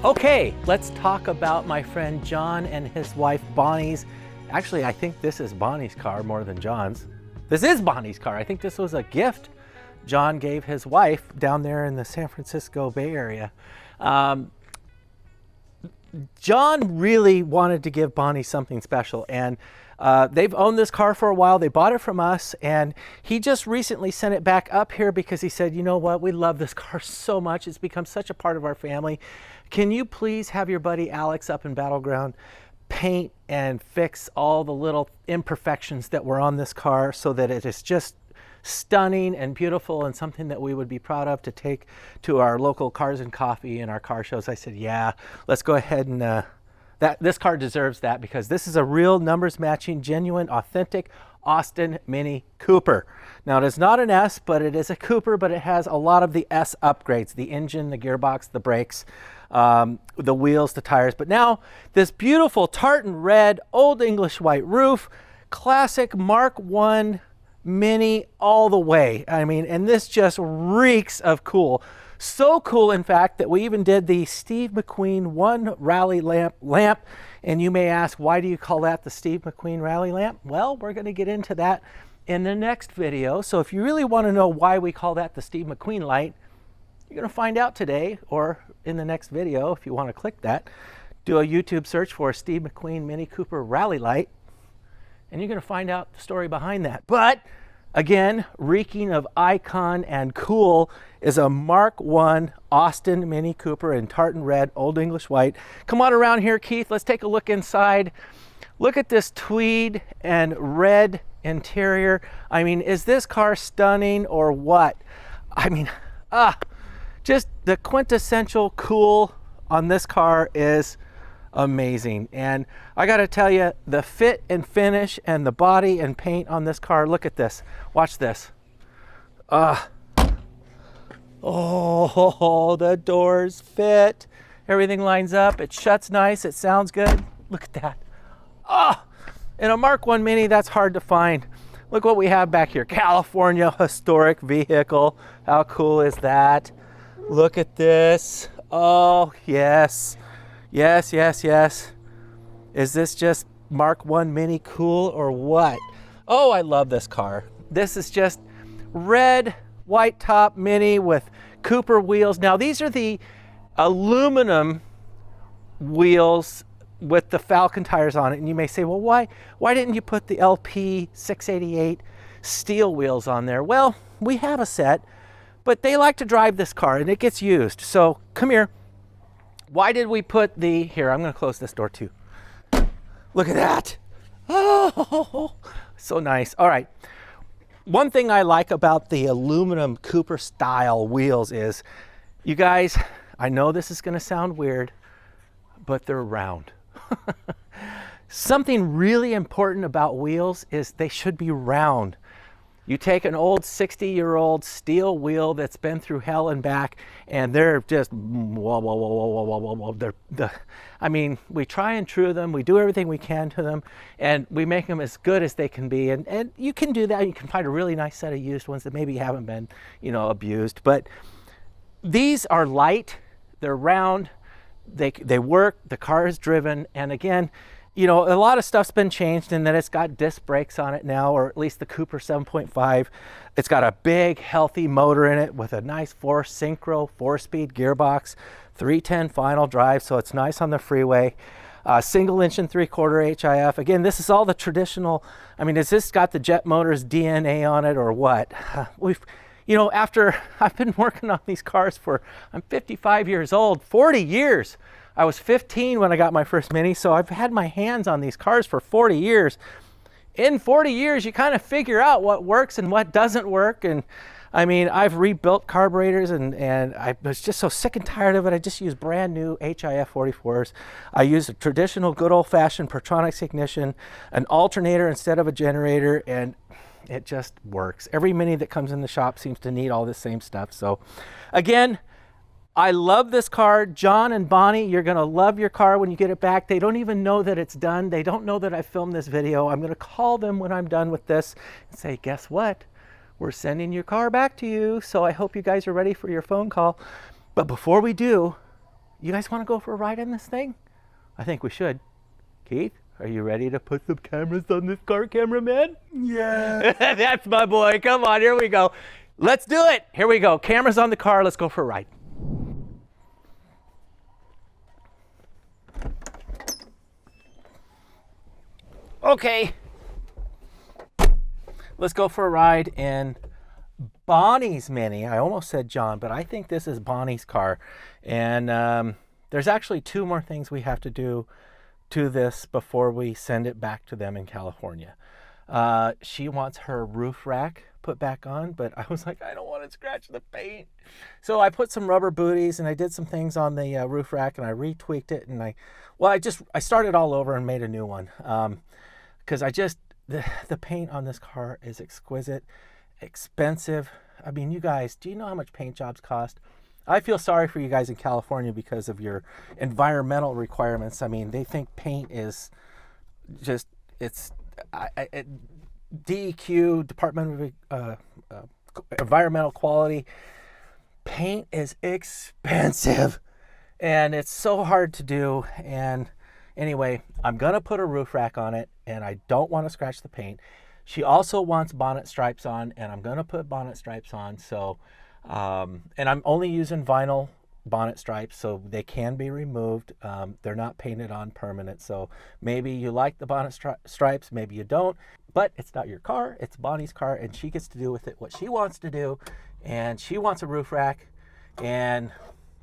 Okay, let's talk about my friend John and his wife Bonnie's. Actually, I think this is Bonnie's car more than John's. This is Bonnie's car. I think this was a gift John gave his wife down there in the San Francisco Bay Area. John really wanted to give Bonnie something special, and they've owned this car for a while. They bought it from us, and he just recently sent it back up here because he said, you know what, we love this car so much. It's become such a part of our family. Can you please have your buddy Alex up in Battleground paint and fix all the little imperfections that were on this car so that it is just stunning and beautiful and something that we would be proud of to take to our local Cars and Coffee and our car shows. I said, yeah, let's go ahead and this car deserves that, because this is a real numbers matching, genuine, authentic Austin Mini Cooper. Now, it is not an S, but it is a Cooper, but it has a lot of the S upgrades: the engine, the gearbox, the brakes, the wheels, the tires. But now this beautiful tartan red, old English white roof, classic Mark I Mini all the way. I mean, and this just reeks of cool. So cool, in fact, that we even did the Steve McQueen one rally lamp. And you may ask, why do you call that the Steve McQueen rally lamp? Well, we're going to get into that in the next video. So if you really want to know why we call that the Steve McQueen light, you're going to find out today or in the next video. If you want to click that, do a YouTube search for Steve McQueen Mini Cooper rally light, and you're going to find out the story behind that. But again, reeking of icon and cool is a Mark I Austin Mini Cooper in tartan red, old English white. Come on around here, Keith. Let's take a look inside. Look at this tweed and red interior. I mean, is this car stunning or what? I mean, just the quintessential cool on this car is amazing. And I got to tell you, the fit and finish and the body and paint on this car, look at this. Watch this. Oh, the doors fit. Everything lines up. It shuts nice. It sounds good. Look at that. In a Mark I Mini, that's hard to find. Look what we have back here. California historic vehicle. How cool is that? Look at this. Oh, yes. Yes, yes, yes. Is this just Mark I Mini cool or what? Oh, I love this car. This is just red, white top Mini with Cooper wheels. Now, these are the aluminum wheels with the Falcon tires on it. And you may say, well, why didn't you put the LP 688 steel wheels on there? Well, we have a set, but they like to drive this car and it gets used. So come here. Why did we put here, I'm going to close this door too. Look at that. Oh, so nice. All right. One thing I like about the aluminum Cooper style wheels is, you guys, I know this is going to sound weird, but they're round. Something really important about wheels is they should be round. You take an old 60-year-old steel wheel that's been through hell and back, and they're just whoa, whoa, whoa, whoa, whoa, whoa, whoa. I mean, we try and true them. We do everything we can to them, and we make them as good as they can be. And you can do that. You can find a really nice set of used ones that maybe haven't been, abused. But these are light. They're round. They work. The car is driven. And again, a lot of stuff's been changed in that it's got disc brakes on it now, or at least the Cooper 7.5. It's got a big, healthy motor in it with a nice synchro 4-speed gearbox, 310 final drive, so it's nice on the freeway. Single engine 3/4 HIF. Again, this is all the traditional. I mean, has this got the Jet Motors DNA on it or what? After I've been working on these cars I'm 55 years old, 40 years. I was 15 when I got my first Mini, so I've had my hands on these cars for 40 years. In 40 years, you kind of figure out what works and what doesn't work. And I mean, I've rebuilt carburetors, and I was just so sick and tired of it. I just use brand new HIF 44s. I use a traditional good old-fashioned Pertronix ignition, an alternator instead of a generator, and it just works. Every Mini that comes in the shop seems to need all this same stuff. So again, I love this car. John and Bonnie, you're going to love your car when you get it back. They don't even know that it's done. They don't know that I filmed this video. I'm going to call them when I'm done with this and say, guess what? We're sending your car back to you. So I hope you guys are ready for your phone call. But before we do, You guys want to go for a ride in this thing? I think we should. Keith, are you ready to put some cameras on this car, cameraman? Yeah. That's my boy. Come on, here we go. Let's do it. Here we go. Cameras on the car. Let's go for a ride. Okay. Let's go for a ride in Bonnie's Mini. I almost said John, but I think this is Bonnie's car. And there's actually 2 more things we have to do to this before we send it back to them in California. She wants her roof rack put back on, but I was like, I don't want to scratch the paint. So I put some rubber booties and I did some things on the roof rack, and I retweaked it, and I started all over and made a new one. Because the paint on this car is exquisite, expensive. I mean, you guys, do you know how much paint jobs cost? I feel sorry for you guys in California because of your environmental requirements. I mean, they think paint is just, DEQ, Department of Environmental Quality. Paint is expensive and it's so hard to do. And anyway, I'm going to put a roof rack on it, and I don't want to scratch the paint. She also wants bonnet stripes on, and I'm going to put bonnet stripes on. So, and I'm only using vinyl bonnet stripes, so they can be removed. They're not painted on permanent. So maybe you like the bonnet stripes, maybe you don't, but it's not your car. It's Bonnie's car, and she gets to do with it what she wants to do. And she wants a roof rack and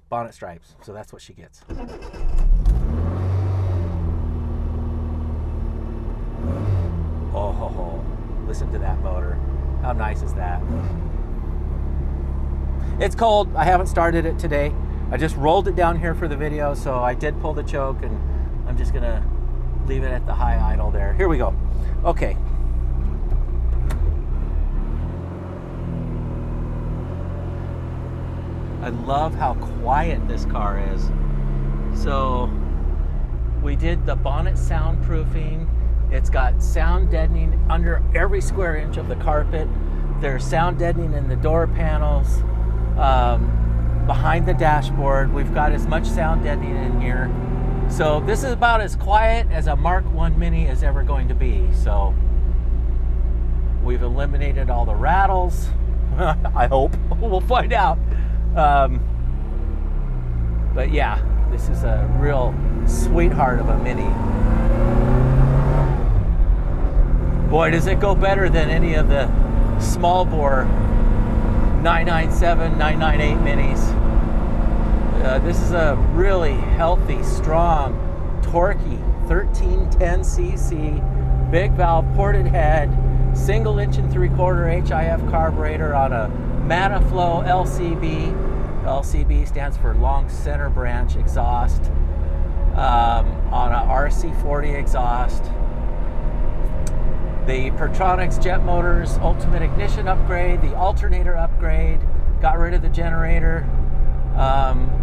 bonnet stripes. So that's what she gets. Oh, ho, ho. Listen to that motor. How nice is that? It's cold. I haven't started it today. I just rolled it down here for the video, so I did pull the choke, and I'm just gonna leave it at the high idle there. Here we go. Okay. I love how quiet this car is. So we did the bonnet soundproofing. It's got sound deadening under every square inch of the carpet. There's sound deadening in the door panels, behind the dashboard. We've got as much sound deadening in here. So this is about as quiet as a Mark I Mini is ever going to be. So we've eliminated all the rattles. I hope. We'll find out. But yeah, this is a real sweetheart of a Mini. Boy, does it go better than any of the small bore 997, 998 minis. This is a really healthy, strong, torquey 1310cc, big valve, ported head, single inch and 3/4 HIF carburetor on a Manaflow LCB. LCB stands for long center branch exhaust, on a RC40 exhaust. The Pertronix jet motors ultimate ignition upgrade, the alternator upgrade, got rid of the generator,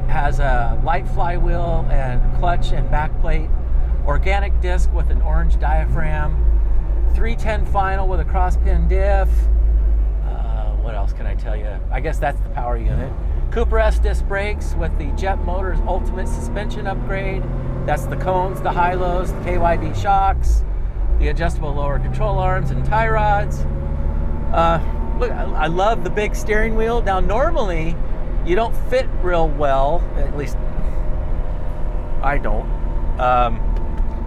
has a light flywheel and clutch and backplate, organic disc with an orange diaphragm, 310 final with a cross pin diff. What else can I tell you? I guess that's the power unit. Cooper S disc brakes with the jet motors ultimate suspension upgrade. That's the cones, the high-lows, the KYB shocks, the adjustable lower control arms and tie rods. Look, I love the big steering wheel. Now, normally, you don't fit real well, at least I don't,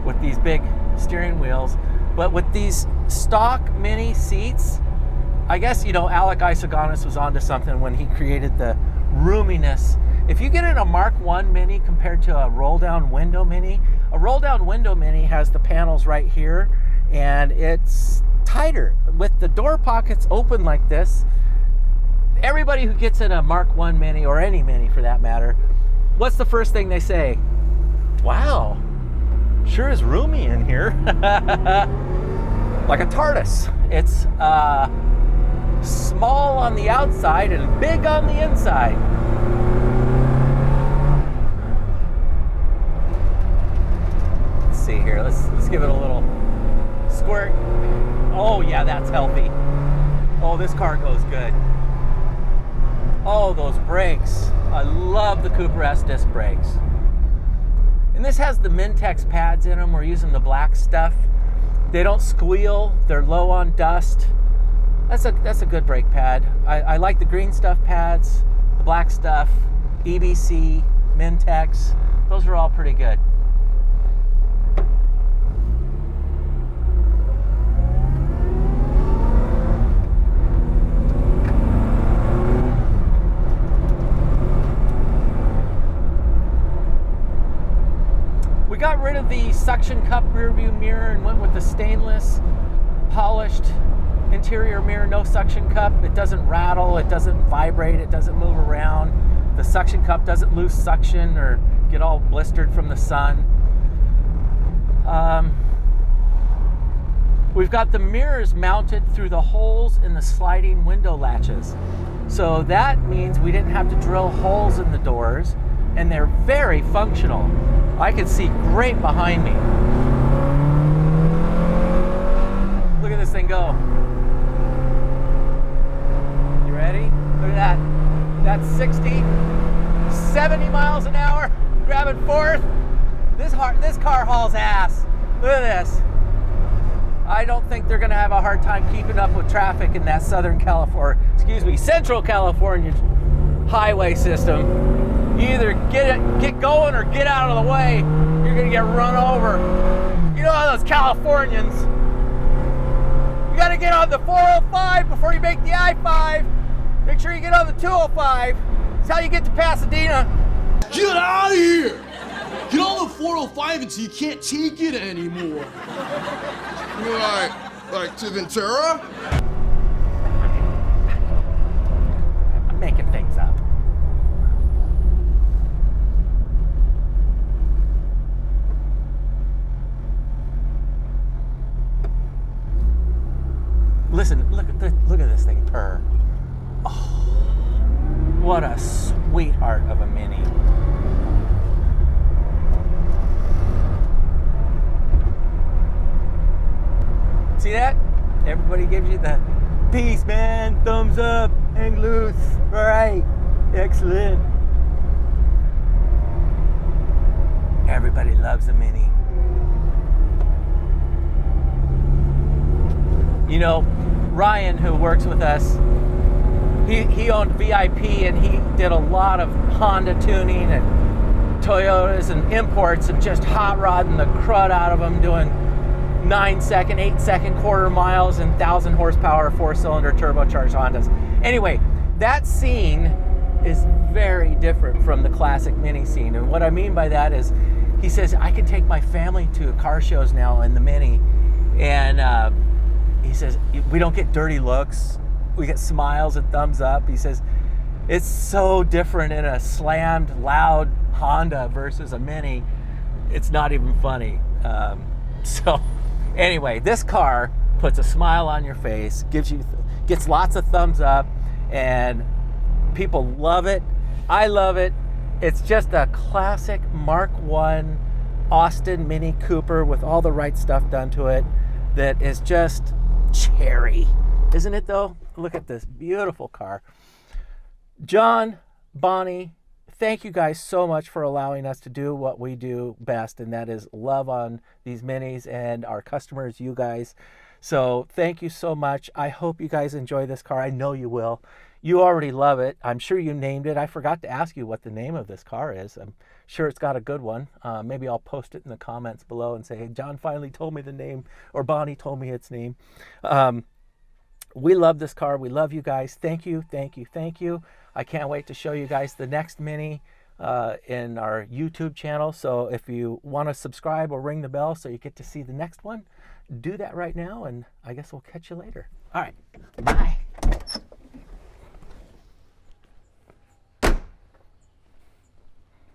with these big steering wheels. But with these stock Mini seats, I guess, Alec Isogonis was onto something when he created the roominess. If you get in a Mark I Mini compared to a roll-down window Mini, a roll-down window Mini has the panels right here, and it's tighter. With the door pockets open like this, everybody who gets in a Mark I Mini, or any Mini for that matter, what's the first thing they say? Wow, sure is roomy in here. Like a TARDIS. It's small on the outside and big on the inside. Let's see here. Let's give it a little squirt. Oh yeah, that's healthy. Oh, this car goes good. Oh, those brakes. I love the Cooper S disc brakes. And this has the Mintex pads in them. We're using the black stuff. They don't squeal. They're low on dust. That's a good brake pad. I like the green stuff pads, the black stuff, EBC, Mintex. Those are all pretty good. We got rid of the suction cup rear view mirror and went with the stainless polished interior mirror, no suction cup. It doesn't rattle, it doesn't vibrate, it doesn't move around. The suction cup doesn't lose suction or get all blistered from the sun. We've got the mirrors mounted through the holes in the sliding window latches. So that means we didn't have to drill holes in the doors, and they're very functional. I can see great behind me. Look at this thing go. You ready? Look at that. That's 60, 70 miles an hour, grabbing fourth. This car hauls ass. Look at this. I don't think they're gonna have a hard time keeping up with traffic in that Central California highway system. You either get going or get out of the way. You're gonna get run over. You know how those Californians, you gotta get on the 405 before you make the I-5. Make sure you get on the 205. That's how you get to Pasadena. Get out of here! Get on the 405 until you can't take it anymore. Like to Ventura? I'm making things up. Listen, look at this thing purr. Oh, what a sweetheart of a Mini. See that? Everybody gives you the peace, man, thumbs up, hang loose. All right, excellent. Everybody loves a Mini. You know, Ryan, who works with us, he owned VIP and he did a lot of Honda tuning and Toyotas and imports and just hot rodding the crud out of them, doing 9-second, 8-second quarter miles and 1,000 horsepower 4-cylinder turbocharged Hondas. Anyway, that scene is very different from the classic Mini scene. And what I mean by that is, he says, I can take my family to car shows now in the Mini, and he says, we don't get dirty looks. We get smiles and thumbs up. He says, it's so different in a slammed, loud Honda versus a Mini. It's not even funny. So anyway, this car puts a smile on your face, gets lots of thumbs up, and people love it. I love it. It's just a classic Mark I Austin Mini Cooper with all the right stuff done to it that is just cherry. Isn't it though? Look at this beautiful car. John, Bonnie, thank you guys so much for allowing us to do what we do best, and that is love on these Minis and our customers, you guys. So thank you so much. I hope you guys enjoy this car. I know you will. You already love it. I'm sure you named it. I forgot to ask you what the name of this car is. I'm sure it's got a good one. Maybe I'll post it in the comments below and say, hey, John finally told me the name, or Bonnie told me its name. We love this car. We love you guys. Thank you, thank you, thank you. I can't wait to show you guys the next Mini in our YouTube channel. So if you want to subscribe or ring the bell so you get to see the next one, do that right now, and I guess we'll catch you later. All right, bye.